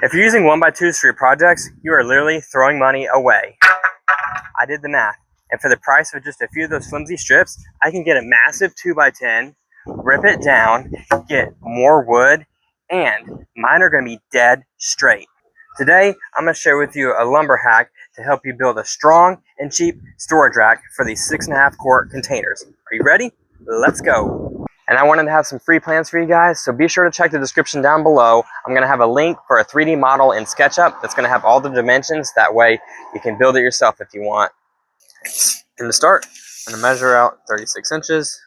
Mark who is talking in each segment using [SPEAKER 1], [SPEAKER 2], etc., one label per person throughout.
[SPEAKER 1] If you're using 1x2s for your projects, you are literally throwing money away. I did the math, and for the price of just a few of those flimsy strips, I can get a massive 2x10, rip it down, get more wood, and mine are going to be dead straight. Today, I'm going to share with you a lumber hack to help you build a strong and cheap storage rack for these 6.5 quart containers. Are you ready? Let's go. And I wanted to have some free plans for you guys, so be sure to check the description down below. I'm going to have a link for a 3D model in SketchUp that's going to have all the dimensions. That way you can build it yourself if you want. And to start, I'm going to measure out 36 inches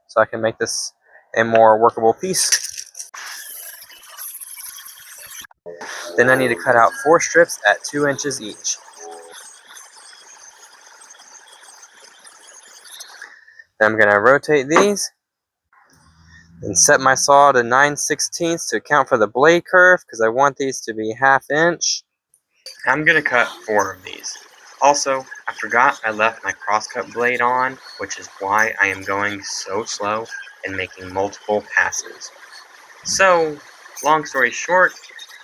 [SPEAKER 1] so I can make this a more workable piece. Then I need to cut out 4 strips at 2 inches each. Then I'm going to rotate these and set my saw to 9/16 to account for the blade curve because I want these to be 1/2 inch. I'm going to cut 4 of these. Also, I forgot I left my crosscut blade on, which is why I am going so slow and making multiple passes. So, long story short,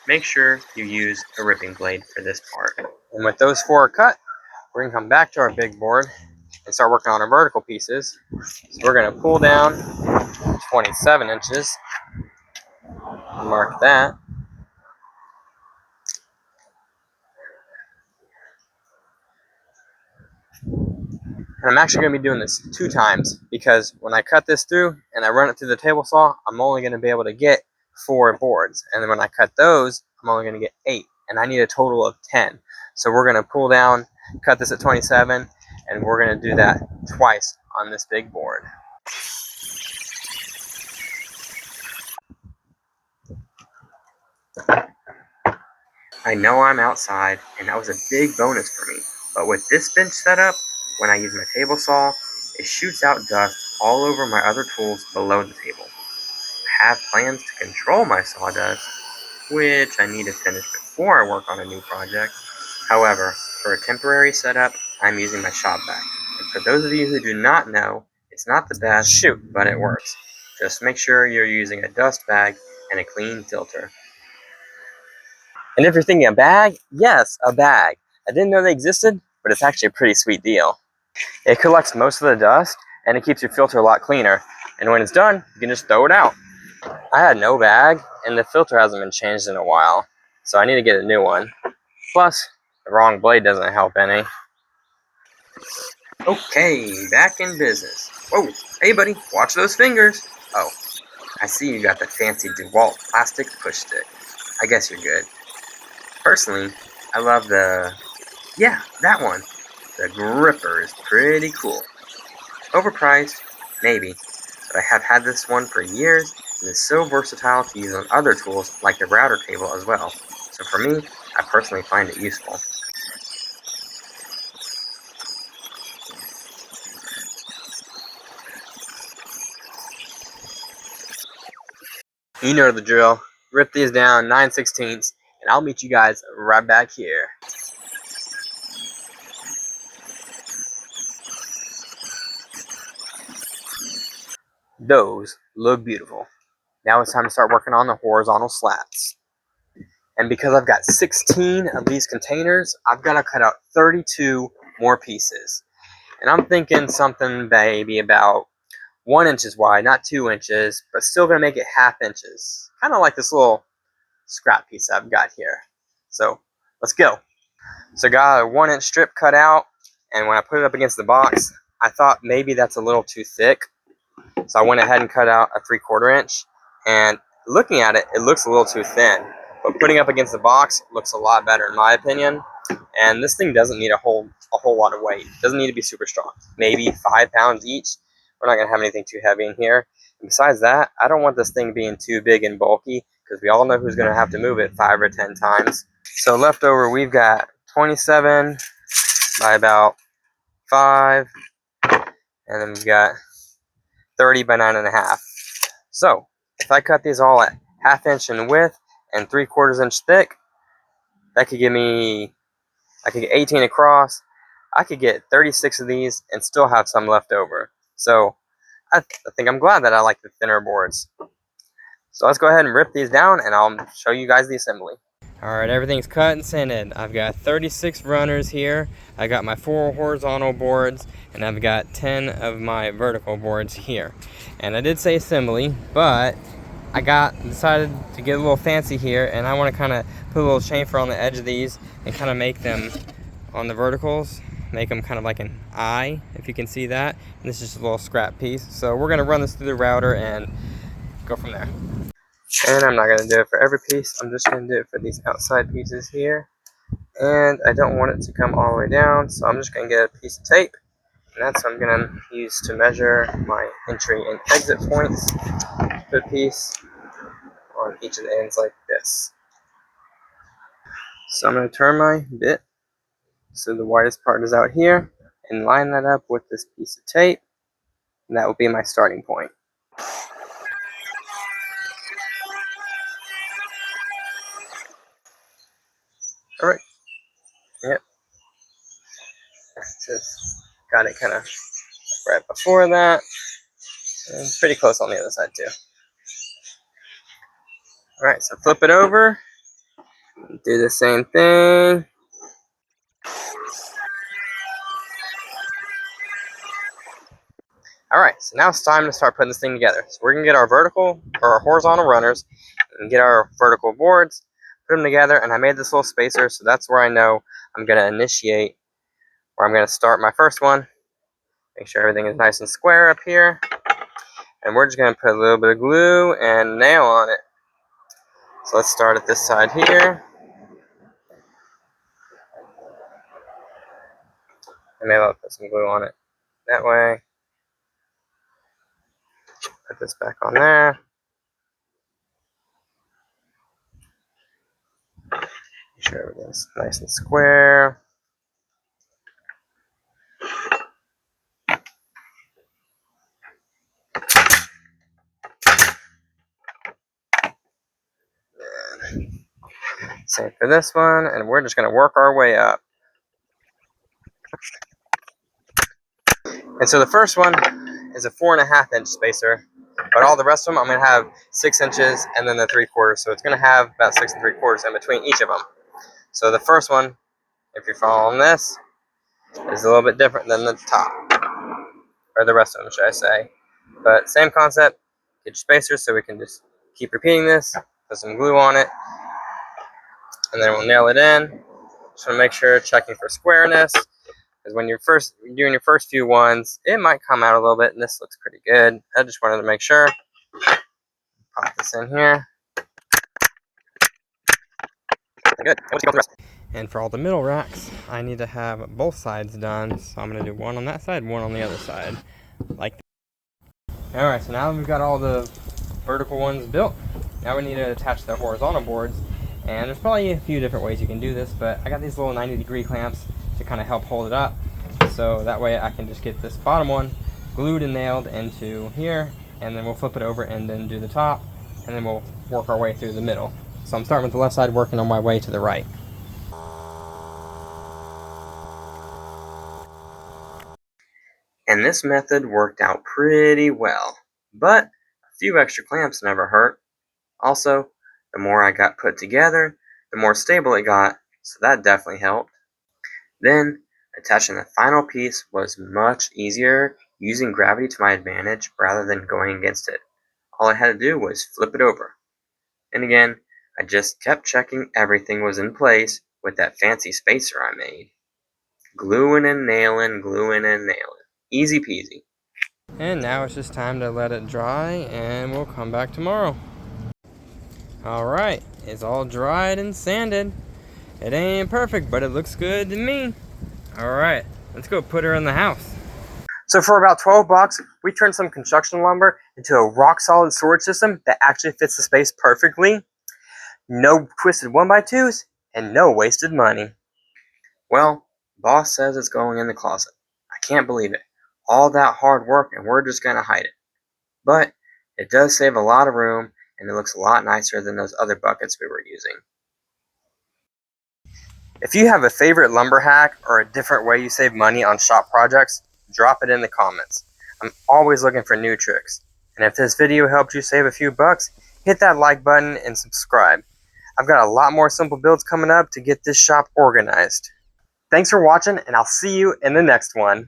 [SPEAKER 1] make sure you use a ripping blade for this part. And with those 4 cut, we're going to come back to our big board and start working on our vertical pieces. So we're going to pull down 27 inches, mark that. And I'm actually going to be doing this 2 times because when I cut this through and I run it through the table saw, I'm only going to be able to get 4 boards. And then when I cut those, I'm only going to get 8. And I need a total of 10. So we're going to pull down, cut this at 27, and we're going to do that twice on this big board. I know I'm outside, and that was a big bonus for me. But with this bench setup, when I use my table saw, it shoots out dust all over my other tools below the table. I have plans to control my sawdust, which I need to finish before I work on a new project. However, for a temporary setup, I'm using my shop vac. And for those of you who do not know, it's not the best, but it works. Just make sure you're using a dust bag and a clean filter. And if you're thinking a bag, yes, a bag. I didn't know they existed, but it's actually a pretty sweet deal. It collects most of the dust, and it keeps your filter a lot cleaner. And when it's done, you can just throw it out. I had no bag, and the filter hasn't been changed in a while, so I need to get a new one. Plus, the wrong blade doesn't help any. Okay, back in business. Whoa, hey buddy, watch those fingers. Oh, I see you got the fancy DeWalt plastic push stick. I guess you're good. Personally, I love that one. The gripper is pretty cool. Overpriced, maybe, but I have had this one for years and it's so versatile to use on other tools like the router table as well. So for me, I personally find it useful. You know the drill. Rip these down 9/16, and I'll meet you guys right back here. Those look beautiful. Now it's time to start working on the horizontal slats. And because I've got 16 of these containers, I've got to cut out 32 more pieces. And I'm thinking something maybe about 1 inch wide, not 2 inches, but still going to make it 1/2 inches. Kind of like this little scrap piece I've got here. So let's go. So I got a 1 inch strip cut out, and when I put it up against the box, I thought maybe that's a little too thick. So I went ahead and cut out a 3/4 inch, and looking at it, it looks a little too thin. But putting up against the box looks a lot better in my opinion. And this thing doesn't need a whole lot of weight. It doesn't need to be super strong. Maybe 5 pounds each. We're not going to have anything too heavy in here. And besides that, I don't want this thing being too big and bulky because we all know who's going to have to move it 5 or 10 times. So left over, we've got 27 by about 5. And then we've got 30 by 9.5. So if I cut these all at 1/2 inch in width and 3/4 inch thick, that could give me, I could get 18 across. I could get 36 of these and still have some left over. So I think I'm glad that I like the thinner boards. So let's go ahead and rip these down and I'll show you guys the assembly. Alright, everything's cut and sanded. I've got 36 runners here. I got my 4 horizontal boards, and I've got 10 of my vertical boards here. And I did say assembly, but I decided to get a little fancy here, and I want to kind of put a little chamfer on the edge of these and kind of make them on the verticals, make them kind of like an eye, if you can see that. And this is just a little scrap piece. So we're going to run this through the router and go from there. And I'm not going to do it for every piece. I'm just going to do it for these outside pieces here. And I don't want it to come all the way down, so I'm just going to get a piece of tape. And that's what I'm going to use to measure my entry and exit points. Put a piece on each of the ends like this. So I'm going to turn my bit so the widest part is out here and line that up with this piece of tape. And that will be my starting point. Alright. Yep. Just got it kind of right before that. And pretty close on the other side too. Alright, so flip it over. Do the same thing. Alright, so now it's time to start putting this thing together. So we're going to get our vertical or our horizontal runners and get our vertical boards, put them together, and I made this little spacer, so that's where I know I'm going to initiate, where I'm going to start my first one. Make sure everything is nice and square up here. And we're just going to put a little bit of glue and nail on it. So let's start at this side here. And maybe I'll put some glue on it that way. Put this back on there. Make sure everything's nice and square. Same for this one, and we're just going to work our way up. And so the first one is a 4.5 inch spacer, but all the rest of them I'm going to have 6 inches and then the 3/4. So it's going to have about 6 3/4 in between each of them. So the first one, if you're following this, is a little bit different than the top, or the rest of them, should I say. But same concept, get your spacers so we can just keep repeating this, put some glue on it, and then we'll nail it in. Just want to make sure, checking for squareness, because when you're doing your first few ones, it might come out a little bit, and this looks pretty good. I just wanted to make sure. Pop this in here. Good. Let's go with the rest. And for all the middle racks, I need to have both sides done, so I'm going to do one on that side, one on the other side, like that. Alright, so now we've got all the vertical ones built. Now we need to attach the horizontal boards, and there's probably a few different ways you can do this, but I got these little 90-degree clamps to kind of help hold it up, so that way I can just get this bottom one glued and nailed into here, and then we'll flip it over and then do the top, and then we'll work our way through the middle. So I'm starting with the left side, working on my way to the right. And this method worked out pretty well, but a few extra clamps never hurt. Also, the more I got put together, the more stable it got, so that definitely helped. Then, attaching the final piece was much easier, using gravity to my advantage rather than going against it. All I had to do was flip it over. And again, I just kept checking everything was in place with that fancy spacer I made. Gluing and nailing, gluing and nailing. Easy peasy. And now it's just time to let it dry, and we'll come back tomorrow. Alright, it's all dried and sanded. It ain't perfect, but it looks good to me. Alright, let's go put her in the house. So for about $12, we turned some construction lumber into a rock-solid storage system that actually fits the space perfectly. No twisted 1x2s, and no wasted money. Well, boss says it's going in the closet. I can't believe it. All that hard work, and we're just going to hide it. But it does save a lot of room, and it looks a lot nicer than those other buckets we were using. If you have a favorite lumber hack or a different way you save money on shop projects, drop it in the comments. I'm always looking for new tricks. And if this video helped you save a few bucks, hit that like button and subscribe. I've got a lot more simple builds coming up to get this shop organized. Thanks for watching, and I'll see you in the next one.